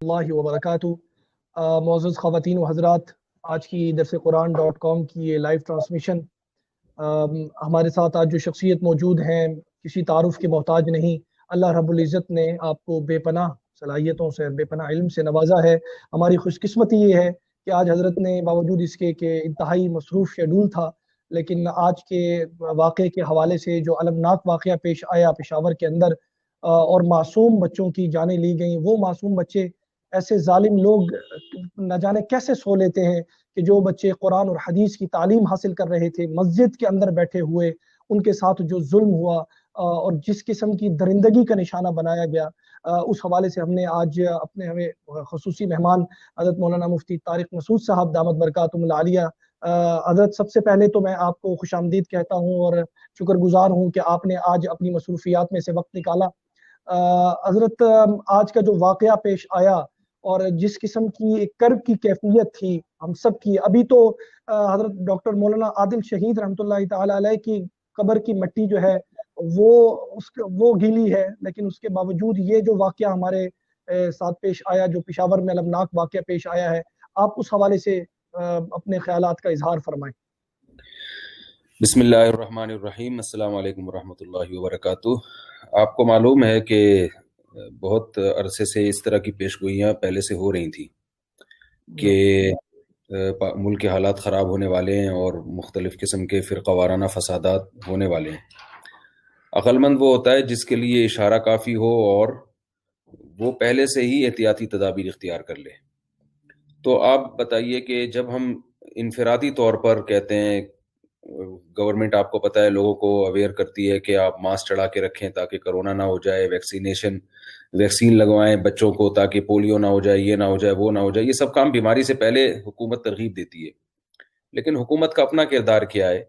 اللہ وبرکاتہ۔ معزز خواتین و حضرات، آج کی درس قرآن.com کی یہ لائیو ٹرانسمیشن، ہمارے ساتھ آج جو شخصیت موجود ہیں کسی تعارف کے محتاج نہیں۔ اللہ رب العزت نے آپ کو بے پناہ صلاحیتوں سے، بے پناہ علم سے نوازا ہے۔ ہماری خوش قسمتی یہ ہے کہ آج حضرت نے باوجود اس کے کہ انتہائی مصروف شیڈول تھا، لیکن آج کے واقعے کے حوالے سے جو المناک واقعہ پیش آیا پشاور کے اندر، اور معصوم بچوں کی جانیں لی گئیں، وہ معصوم بچے، ایسے ظالم لوگ نہ جانے کیسے سو لیتے ہیں کہ جو بچے قرآن اور حدیث کی تعلیم حاصل کر رہے تھے، مسجد کے اندر بیٹھے ہوئے، ان کے ساتھ جو ظلم ہوا اور جس قسم کی درندگی کا نشانہ بنایا گیا، اس حوالے سے ہم نے آج اپنے ہمیں خصوصی مہمان حضرت مولانا مفتی طارق مسعود صاحب دامت برکاتہم العالیہ، حضرت سب سے پہلے تو میں آپ کو خوش آمدید کہتا ہوں اور شکر گزار ہوں کہ آپ نے آج اپنی مصروفیات میں سے وقت نکالا۔ حضرت آج کا جو واقعہ پیش آیا اور جس قسم کی ایک کرب کی کیفیت تھی ہم سب کی، ابھی تو حضرت ڈاکٹر مولانا عادل شہید رحمۃ اللہ تعالی علیہ کی قبر کی مٹی جو ہے وہ گیلی ہے، لیکن اس کے باوجود یہ جو واقعہ ہمارے ساتھ پیش آیا، جو پشاور میں المناک واقعہ پیش آیا ہے، آپ اس حوالے سے اپنے خیالات کا اظہار فرمائیں۔ بسم اللہ الرحمن الرحیم۔ السلام علیکم ورحمۃ اللہ وبرکاتہ۔ آپ کو معلوم ہے کہ بہت عرصے سے اس طرح کی پیش گوئیاں پہلے سے ہو رہی تھیں کہ ملک کے حالات خراب ہونے والے ہیں اور مختلف قسم کے فرقہ وارانہ فسادات ہونے والے ہیں۔ عقل مند وہ ہوتا ہے جس کے لیے اشارہ کافی ہو اور وہ پہلے سے ہی احتیاطی تدابیر اختیار کر لے۔ تو آپ بتائیے کہ جب ہم انفرادی طور پر کہتے ہیں، گورنمنٹ آپ کو پتہ ہے لوگوں کو اویئر کرتی ہے کہ آپ ماسک چڑھا کے رکھیں تاکہ کرونا نہ ہو جائے، ویکسین لگوائیں بچوں کو تاکہ پولیو نہ ہو جائے، یہ نہ ہو جائے، وہ نہ ہو جائے۔ یہ سب کام بیماری سے پہلے حکومت ترغیب دیتی ہے، لیکن حکومت کا اپنا کردار کیا ہے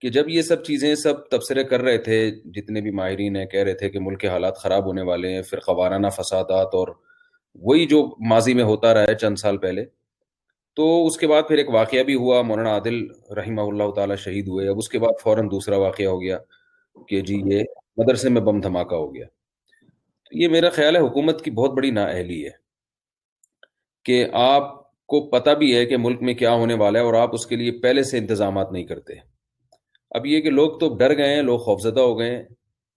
کہ جب یہ سب چیزیں سب تبصرے کر رہے تھے، جتنے بھی ماہرین ہیں کہہ رہے تھے کہ ملک کے حالات خراب ہونے والے ہیں، فرقہ وارانہ فسادات اور وہی جو ماضی میں ہوتا رہا ہے چند سال پہلے، تو اس کے بعد پھر ایک واقعہ بھی ہوا، مولانا عادل رحمہ اللہ تعالی شہید ہوئے۔ اب اس کے بعد فوراً دوسرا واقعہ ہو گیا کہ جی یہ مدرسے میں بم دھماکہ ہو گیا۔ یہ میرا خیال ہے حکومت کی بہت بڑی نااہلی ہے کہ آپ کو پتہ بھی ہے کہ ملک میں کیا ہونے والا ہے اور آپ اس کے لیے پہلے سے انتظامات نہیں کرتے۔ اب یہ کہ لوگ تو ڈر گئے ہیں، لوگ خوفزدہ ہو گئے ہیں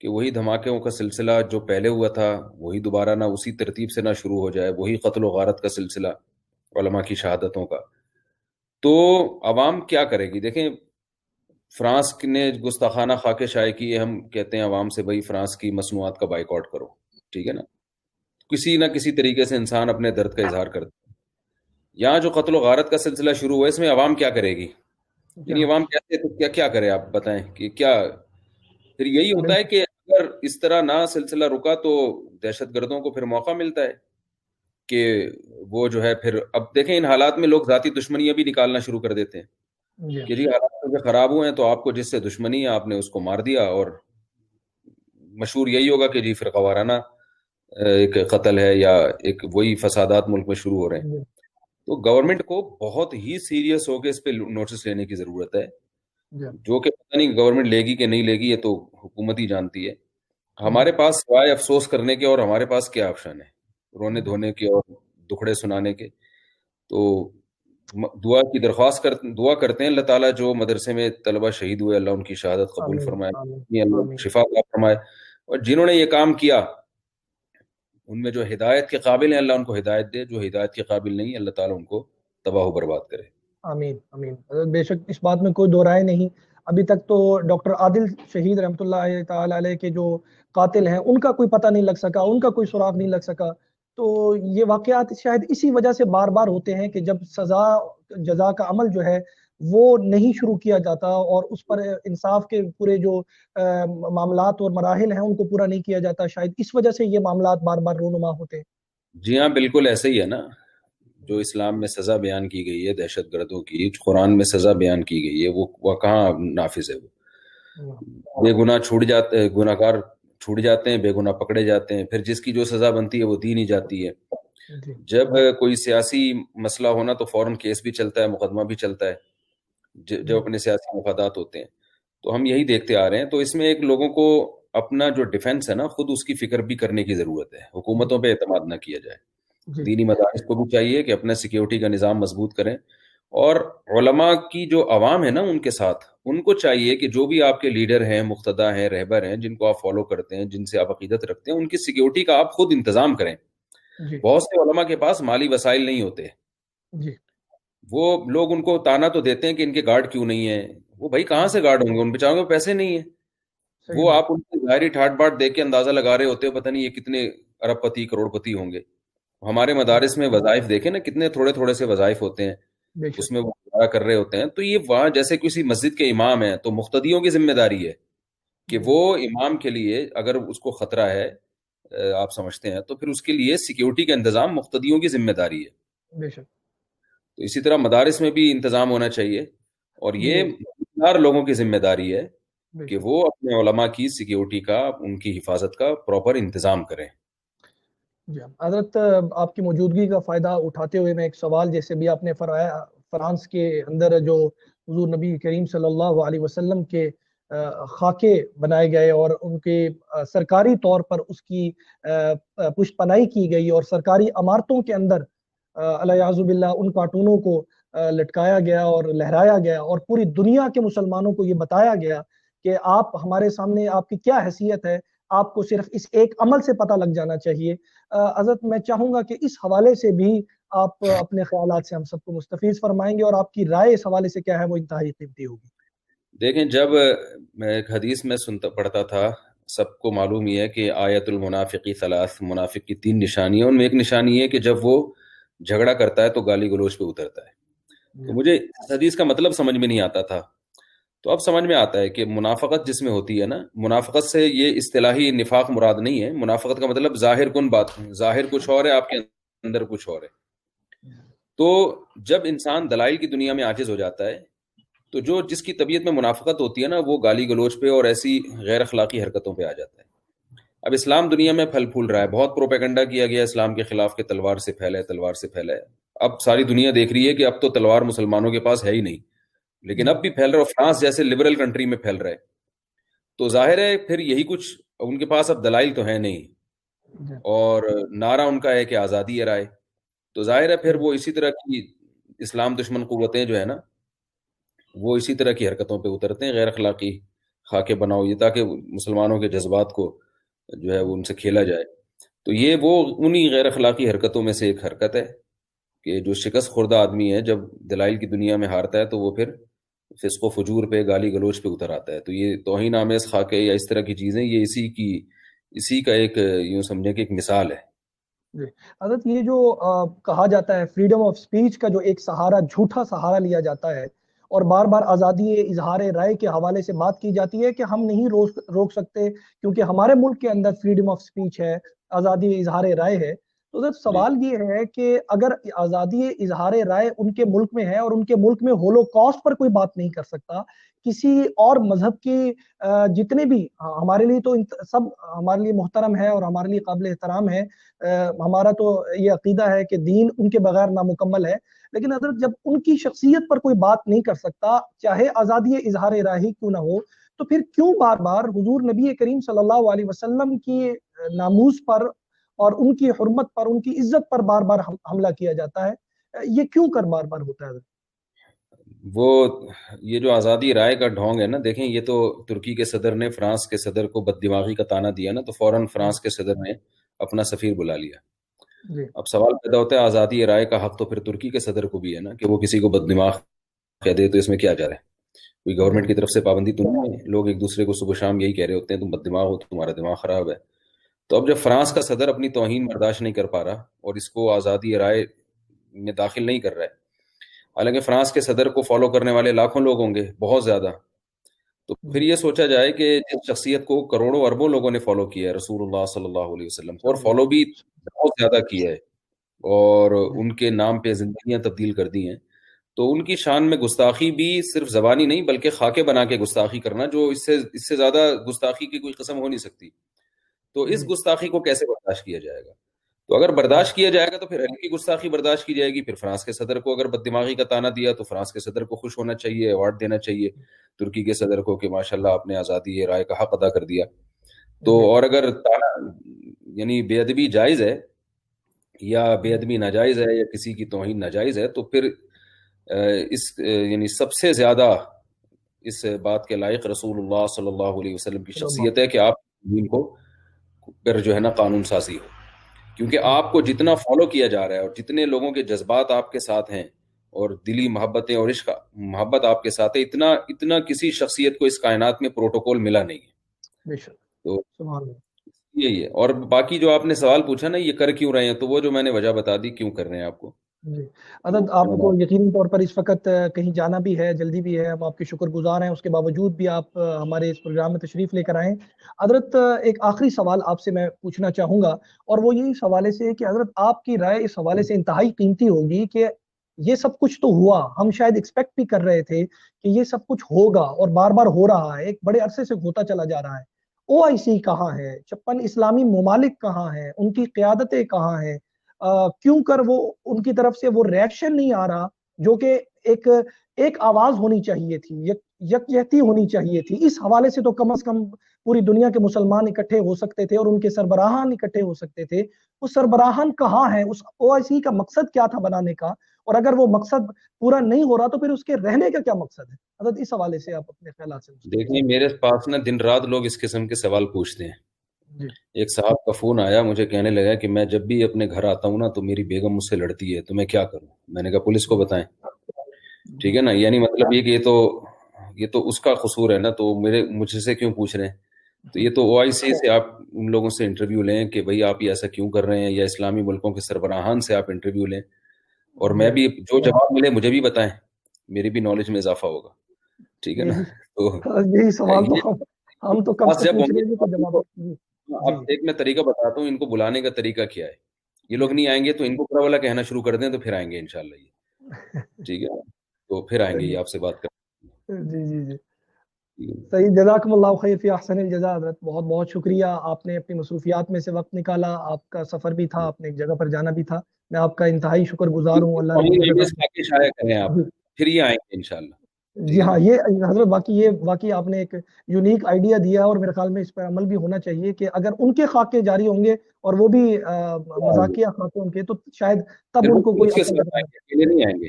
کہ وہی دھماکوں کا سلسلہ جو پہلے ہوا تھا وہی دوبارہ نہ اسی ترتیب سے نہ شروع ہو جائے، وہی قتل و غارت کا سلسلہ علماء کی شہادتوں کا۔ تو عوام کیا کرے گی؟ دیکھیں، فرانس نے گستاخانہ خاکے شائع کی ہے، ہم کہتے ہیں عوام سے بھائی فرانس کی مصنوعات کا بائیکاٹ کرو، ٹھیک ہے نا؟ کسی نہ کسی طریقے سے انسان اپنے درد کا اظہار کرتا ہے۔ یہاں جو قتل و غارت کا سلسلہ شروع ہوا ہے، اس میں عوام کیا کرے گی؟ یعنی عوام کہتے ہیں تو کیا کرے؟ آپ بتائیں کہ کیا پھر یہی ہوتا ہے کہ اگر اس طرح نہ سلسلہ رکا تو دہشت گردوں کو پھر موقع ملتا ہے کہ وہ جو ہے پھر اب دیکھیں ان حالات میں لوگ ذاتی دشمنیاں بھی نکالنا شروع کر دیتے ہیں کہ جی حالات خراب ہوئے ہیں تو آپ کو جس سے دشمنی ہے آپ نے اس کو مار دیا، اور مشہور یہی ہوگا کہ جی فرقہ وارانہ ایک قتل ہے یا ایک وہی فسادات ملک میں شروع ہو رہے ہیں۔ تو گورنمنٹ کو بہت ہی سیریس ہو کے اس پہ نوٹس لینے کی ضرورت ہے، جو کہ پتہ نہیں گورنمنٹ لے گی کہ نہیں لے گی، یہ تو حکومت ہی جانتی ہے۔ ہمارے پاس سوائے افسوس کرنے کے اور ہمارے پاس کیا آپشن ہے؟ رونے دھونے کے اور دکھڑے سنانے کے؟ تو دعا کرتے ہیں اللہ تعالیٰ جو مدرسے میں طلبہ شہید ہوئے اللہ ان کی شہادت قبول فرمائے، اللہ شفا عطا فرمائے، اور جنہوں نے یہ کام کیا ان میں جو ہدایت کے قابل ہیں اللہ ان کو ہدایت دے، جو ہدایت کے قابل نہیں اللہ تعالیٰ ان کو تباہ و برباد کرے۔ آمین آمین۔ بے شک اس بات میں کوئی دو رائے نہیں، ابھی تک تو ڈاکٹر عادل شہید رحمۃ اللہ تعالی علیہ کے جو قاتل ہیں ان کا کوئی پتہ نہیں لگ سکا، ان کا کوئی سراغ نہیں لگ سکا۔ تو یہ واقعات شاید اسی وجہ سے بار بار ہوتے ہیں کہ جب سزا جزا کا عمل جو ہے وہ نہیں شروع کیا جاتا اور اس پر انصاف کے پورے جو معاملات اور مراحل ہیں ان کو پورا نہیں کیا جاتا، شاید اس وجہ سے یہ معاملات بار بار رونما ہوتے ہیں۔ جی ہاں بالکل ایسا ہی ہے نا، جو اسلام میں سزا بیان کی گئی ہے دہشت گردوں کی، قرآن میں سزا بیان کی گئی ہے، وہ کہاں نافذ ہے؟ وہ بے گناہ گناہ گار چھوٹ جاتے ہیں، بے گناہ پکڑے جاتے ہیں، پھر جس کی جو سزا بنتی ہے وہ دی نہیں جاتی ہے۔ جب کوئی سیاسی مسئلہ ہونا تو فوراً کیس بھی چلتا ہے، مقدمہ بھی چلتا ہے جب اپنے سیاسی مفادات ہوتے ہیں۔ تو ہم یہی دیکھتے آ رہے ہیں۔ تو اس میں ایک لوگوں کو اپنا جو ڈیفنس ہے نا خود اس کی فکر بھی کرنے کی ضرورت ہے، حکومتوں پہ اعتماد نہ کیا جائے۔ جی دینی مدارس کو بھی چاہیے کہ اپنا سیکیورٹی کا نظام مضبوط کریں، اور علماء کی جو عوام ہے نا ان کے ساتھ، ان کو چاہیے کہ جو بھی آپ کے لیڈر ہیں، مقتدی ہیں، رہبر ہیں، جن کو آپ فالو کرتے ہیں، جن سے آپ عقیدت رکھتے ہیں، ان کی سیکیورٹی کا آپ خود انتظام کریں۔ جی بہت سے علماء کے پاس مالی وسائل نہیں ہوتے، جی وہ لوگ ان کو تانا تو دیتے ہیں کہ ان کے گارڈ کیوں نہیں ہیں، وہ بھائی کہاں سے گارڈ ہوں گے، ان بیچاروں کے پیسے نہیں ہیں۔ صحیح وہ بات آپ ان کی ظاہری ٹھاٹ باٹ دیکھ کے اندازہ لگا رہے ہوتے ہو پتہ نہیں یہ کتنے ارب پتی کروڑ پتی ہوں گے۔ ہمارے ہے، مدارس میں وظائف دیکھیں نا، کتنے تھوڑے تھوڑے سے وظائف ہوتے ہیں، بے اس شک میں وہ گزارا کر رہے ہوتے ہیں۔ تو یہ وہاں جیسے کسی مسجد کے امام ہیں تو مقتدیوں کی ذمہ داری ہے کہ جی وہ امام کے لیے اگر اس کو خطرہ ہے، آپ سمجھتے ہیں، تو پھر اس کے لیے سیکیورٹی کا انتظام مقتدیوں کی ذمہ داری ہے۔ بے شک تو اسی طرح مدارس میں بھی انتظام ہونا چاہیے، اور جی یہ ہر لوگوں کی ذمہ داری ہے بے کہ شک وہ اپنے علماء کی سیکیورٹی کا، ان کی حفاظت کا پراپر انتظام کریں۔ جی حضرت، آپ کی موجودگی کا فائدہ اٹھاتے ہوئے میں ایک سوال، جیسے بھی آپ نے فرمایا فرانس کے اندر جو حضور نبی کریم صلی اللہ علیہ وسلم کے خاکے بنائے گئے اور ان کے سرکاری طور پر اس کی پشت پناہی کی گئی، اور سرکاری عمارتوں کے اندر الیاذ باللہ ان کارٹونوں کو لٹکایا گیا اور لہرایا گیا، اور پوری دنیا کے مسلمانوں کو یہ بتایا گیا کہ آپ ہمارے سامنے، آپ کی کیا حیثیت ہے، آپ کو صرف اس ایک عمل سے پتہ لگ جانا چاہیے۔ حضرت میں چاہوں گا کہ اس حوالے سے بھی آپ اپنے خیالات سے ہم سب کو مستفیض فرمائیں گے، اور آپ کی رائے اس حوالے سے کیا ہے وہ انتہائی قیمتی ہوگی۔ دیکھیں، جب میں ایک حدیث میں پڑھتا تھا، سب کو معلوم ہی ہے کہ آیت المنافقی ثلاث، منافق کی 3 نشانیاں، ان میں ایک نشانی ہے کہ جب وہ جھگڑا کرتا ہے تو گالی گلوچ پہ اترتا ہے۔ تو مجھے اس حدیث کا مطلب سمجھ میں نہیں آتا تھا، تو اب سمجھ میں آتا ہے کہ منافقت جس میں ہوتی ہے نا، منافقت سے یہ اصطلاحی نفاق مراد نہیں ہے۔ منافقت کا مطلب ظاہر کن بات، ظاہر کچھ اور ہے، آپ کے اندر کچھ اور ہے۔ تو جب انسان دلائل کی دنیا میں عاجز ہو جاتا ہے، تو جس کی طبیعت میں منافقت ہوتی ہے نا، وہ گالی گلوچ پہ اور ایسی غیر اخلاقی حرکتوں پہ آ جاتا ہے۔ اب اسلام دنیا میں پھل پھول رہا ہے، بہت پروپیگنڈا کیا گیا اسلام کے خلاف کہ تلوار سے پھیلے، تلوار سے پھیلے۔ اب ساری دنیا دیکھ رہی ہے کہ اب تو تلوار مسلمانوں کے پاس ہے ہی نہیں، لیکن اب بھی پھیل رہا ہے، اور فرانس جیسے لبرل کنٹری میں پھیل رہا ہے۔ تو ظاہر ہے پھر یہی کچھ، ان کے پاس اب دلائل تو ہیں نہیں، اور نعرہ ان کا ہے کہ آزادی ہے رائے، تو ظاہر ہے پھر وہ اسی طرح کی اسلام دشمن قوتیں جو ہے نا، وہ اسی طرح کی حرکتوں پہ اترتے ہیں، غیر اخلاقی خاکے بناؤ، یہ تاکہ مسلمانوں کے جذبات کو جو ہے وہ ان سے کھیلا جائے۔ تو یہ وہ انہی غیر اخلاقی حرکتوں میں سے ایک حرکت ہے کہ جو شکست خوردہ آدمی ہے جب دلائل کی دنیا میں ہارتا ہے تو وہ پھر فسق و فجور پہ، گالی گلوچ پہ اتر آتا ہے۔ تو یہ توہین آمیز خاکے یا اس طرح کی چیزیں، یہ اسی کا ایک، یوں سمجھیں کہ ایک مثال ہے۔ جی حضرت، یہ جو کہا جاتا ہے فریڈم آف سپیچ کا جو ایک سہارا، جھوٹا سہارا لیا جاتا ہے، اور بار بار آزادی اظہار رائے کے حوالے سے بات کی جاتی ہے کہ ہم نہیں روک سکتے کیونکہ ہمارے ملک کے اندر فریڈم آف سپیچ ہے، آزادی اظہار رائے ہے۔ تو حضرت جی سوال یہ ہے کہ اگر آزادی اظہار رائے ان کے ملک میں ہے، اور ان کے ملک میں ہولو کاسٹ پر کوئی بات نہیں کر سکتا، کسی اور مذہب کی جتنے بھی، ہمارے لیے تو سب ہمارے لیے محترم ہے اور ہمارے لیے قابل احترام ہے، ہمارا تو یہ عقیدہ ہے کہ دین ان کے بغیر نامکمل ہے، لیکن حضرت جب ان کی شخصیت پر کوئی بات نہیں کر سکتا، چاہے آزادی اظہار رائے ہی کیوں نہ ہو، تو پھر کیوں بار بار حضور نبی کریم صلی اللہ علیہ وسلم کی ناموس پر اور ان کی حرمت پر، ان کی عزت پر بار بار حملہ کیا جاتا ہے؟ یہ کیوں کر بار بار ہوتا ہے حضرت؟ وہ یہ جو آزادی رائے کا ڈھونگ ہے نا، دیکھیں یہ تو ترکی کے صدر نے فرانس کے صدر کو بد دماغی کا طعنہ دیا نا، تو فوراً فرانس کے صدر نے اپنا سفیر بلا لیا۔ جی اب سوال پیدا ہوتا ہے، آزادی رائے کا حق تو پھر ترکی کے صدر کو بھی ہے نا کہ وہ کسی کو بد دماغ کہہ دے، تو اس میں کیا جا رہا ہے؟ کوئی گورنمنٹ کی طرف سے پابندی تو نہیں ہے؟ لوگ ایک دوسرے کو صبح شام یہی کہہ رہے ہوتے ہیں تم بد دماغ ہو، تمہارا دماغ خراب ہے۔ تو اب جب فرانس کا صدر اپنی توہین برداشت نہیں کر پا رہا اور اس کو آزادی رائے میں داخل نہیں کر رہا ہے، حالانکہ فرانس کے صدر کو فالو کرنے والے لاکھوں لوگ ہوں گے، بہت زیادہ، تو پھر یہ سوچا جائے کہ جس شخصیت کو کروڑوں اربوں لوگوں نے فالو کیا ہے، رسول اللہ صلی اللہ علیہ وسلم کو، اور فالو بھی بہت زیادہ کیا ہے، اور ان کے نام پہ زندگیاں تبدیل کر دی ہیں، تو ان کی شان میں گستاخی بھی صرف زبانی نہیں بلکہ خاکے بنا کے گستاخی کرنا، جو اس سے زیادہ گستاخی کی کوئی قسم ہو نہیں سکتی، تو اس گستاخی کو کیسے برداشت کیا جائے گا؟ تو اگر برداشت کیا جائے گا تو پھر ہلکی گستاخی برداشت کی جائے گی۔ پھر فرانس کے صدر کو اگر بد دماغی کا طعنہ دیا تو فرانس کے صدر کو خوش ہونا چاہیے، ایوارڈ دینا چاہیے ترکی کے صدر کو کہ ماشاءاللہ آپ نے آزادی رائے کا حق ادا کر دیا۔ تو اور اگر طعنہ، یعنی بے ادبی جائز ہے، یا بے ادبی ناجائز ہے یا کسی کی توہین ناجائز ہے، تو پھر اس یعنی سب سے زیادہ اس بات کے لائق رسول اللہ صلی اللہ علیہ وسلم کی شخصیت ہے کہ آپ دین کو پھر جو ہے نا قانون سازی ہو، کیونکہ آپ کو جتنا فالو کیا جا رہا ہے اور جتنے لوگوں کے جذبات آپ کے ساتھ ہیں اور دلی محبتیں اور عشق محبت آپ کے ساتھ ہے، اتنا کسی شخصیت کو اس کائنات میں پروٹوکول ملا نہیں ہے۔ بے شک، تو سبحان اللہ۔ یہی ہے۔ اور باقی جو آپ نے سوال پوچھا نا یہ کر کیوں رہے ہیں، تو وہ جو میں نے وجہ بتا دی کیوں کر رہے ہیں آپ کو۔ جی حضرت، آپ کو یقینی طور پر اس وقت کہیں جانا بھی ہے، جلدی بھی ہے، ہم آپ کے شکر گزار ہیں، اس کے باوجود بھی آپ ہمارے اس پروگرام میں تشریف لے کر آئیں۔ حضرت ایک آخری سوال آپ سے میں پوچھنا چاہوں گا، اور وہ یہی حوالے سے ہے کہ حضرت آپ کی رائے اس حوالے سے انتہائی قیمتی ہوگی کہ یہ سب کچھ تو ہوا، ہم شاید ایکسپیکٹ بھی کر رہے تھے کہ یہ سب کچھ ہوگا اور بار بار ہو رہا ہے، ایک بڑے عرصے سے ہوتا چلا جا رہا ہے۔ OIC کہاں ہے؟ 56 اسلامی ممالک کہاں ہیں؟ ان کی قیادتیں کہاں ہیں؟ کیوں کر وہ ان کی طرف سے وہ ریئیکشن نہیں آ رہا جو کہ ایک آواز ہونی چاہیے تھی، یکجہتی ہونی چاہیے تھی؟ اس حوالے سے تو کم از کم پوری دنیا کے مسلمان اکٹھے ہو سکتے تھے اور ان کے سربراہان اکٹھے ہو سکتے تھے۔ وہ سربراہان کہاں ہیں؟ اس OIC کا مقصد کیا تھا بنانے کا؟ اور اگر وہ مقصد پورا نہیں ہو رہا تو پھر اس کے رہنے کا کیا مقصد ہے؟ حضرت اس حوالے سے آپ اپنے خیالات سے دیکھیں، میرے پاس نا دن رات لوگ اس قسم کے سوال پوچھتے ہیں۔ جی ایک صاحب کا فون آیا، مجھے کہنے لگا کہ میں جب بھی اپنے گھر آتا ہوں نا تو میری بیگم مجھ سے لڑتی ہے، تو میں کیا کروں؟ میں نے کہا پولیس کو بتائیں۔ ٹھیک ہے نا، یعنی مطلب یہ کہ یہ تو اس کا قصور ہے نا، تو مجھ سے کیوں پوچھ رہے ہیں؟ تو یہ تو OIC سے آپ ان لوگوں سے انٹرویو لیں کہ بھئی آپ یہ ایسا کیوں کر رہے ہیں، یا اسلامی ملکوں کے سربراہان سے آپ انٹرویو لیں، اور میں بھی جو جواب ملے مجھے بھی بتائیں، میری بھی نالج میں اضافہ ہوگا۔ ٹھیک ہے نا، تو یہی سوال تو ہم تو کب سے جب پوچھ ہوں رہے گے ہیں کہ جواب اب ایک میں طریقہ بتاتا ہوں، ان کو بلانے کا طریقہ کیا ہے۔ یہ لوگ نہیں آئیں گے تو ان کو پورا والا کہنا شروع کر دیں، تو پھر آئیں گے انشاءاللہ یہ۔ ٹھیک ہے، تو پھر آئیں گے یہ آپ سے بات کریں۔ جی جی جی صحیح، جزاکم اللہ خیر فی احسن الجزا حضرت، بہت بہت شکریہ، آپ نے اپنی مصروفیات میں سے وقت نکالا، آپ کا سفر بھی تھا، اپنے ایک جگہ پر جانا بھی تھا، میں آپ کا انتہائی شکر گزار ہوں۔ اللہ رب العزت شائع کریں آپ، پھر یہ آئیں گے انشاءاللہ۔ جی ہاں، یہ حضرت واقعی آپ نے ایک یونیک آئیڈیا دیا، اور میرے خیال میں اس پر عمل بھی ہونا چاہیے کہ اگر ان کے خاکے جاری ہوں گے اور وہ بھی مذاقیہ خاکے ان کے، تو شاید تب ان کو کوئی اکیلے نہیں آئیں گے۔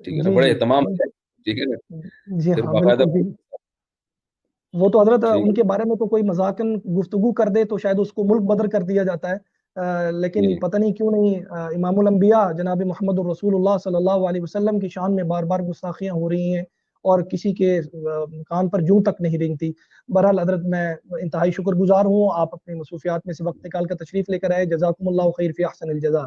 ٹھیک ہے نا، بڑے اہتمام سے۔ ٹھیک ہے نا، جی ہاں بالکل۔ وہ تو حضرت ان کے بارے میں تو کوئی مذاقن گفتگو کر دے تو شاید اس کو ملک بدر کر دیا جاتا ہے، لیکن پتہ نہیں کیوں نہیں امام الانبیاء جناب محمد الرسول اللہ صلی اللہ علیہ وسلم کی شان میں بار بار گستاخیاں ہو رہی ہیں اور کسی کے کان پر جوں تک نہیں رینگتی۔ بہرحال حضرت میں انتہائی شکر گزار ہوں، آپ اپنی مصروفیات میں سے وقت نکال کر تشریف لے کر آئے، جزاکم اللہ خیر فی احسن الجزا۔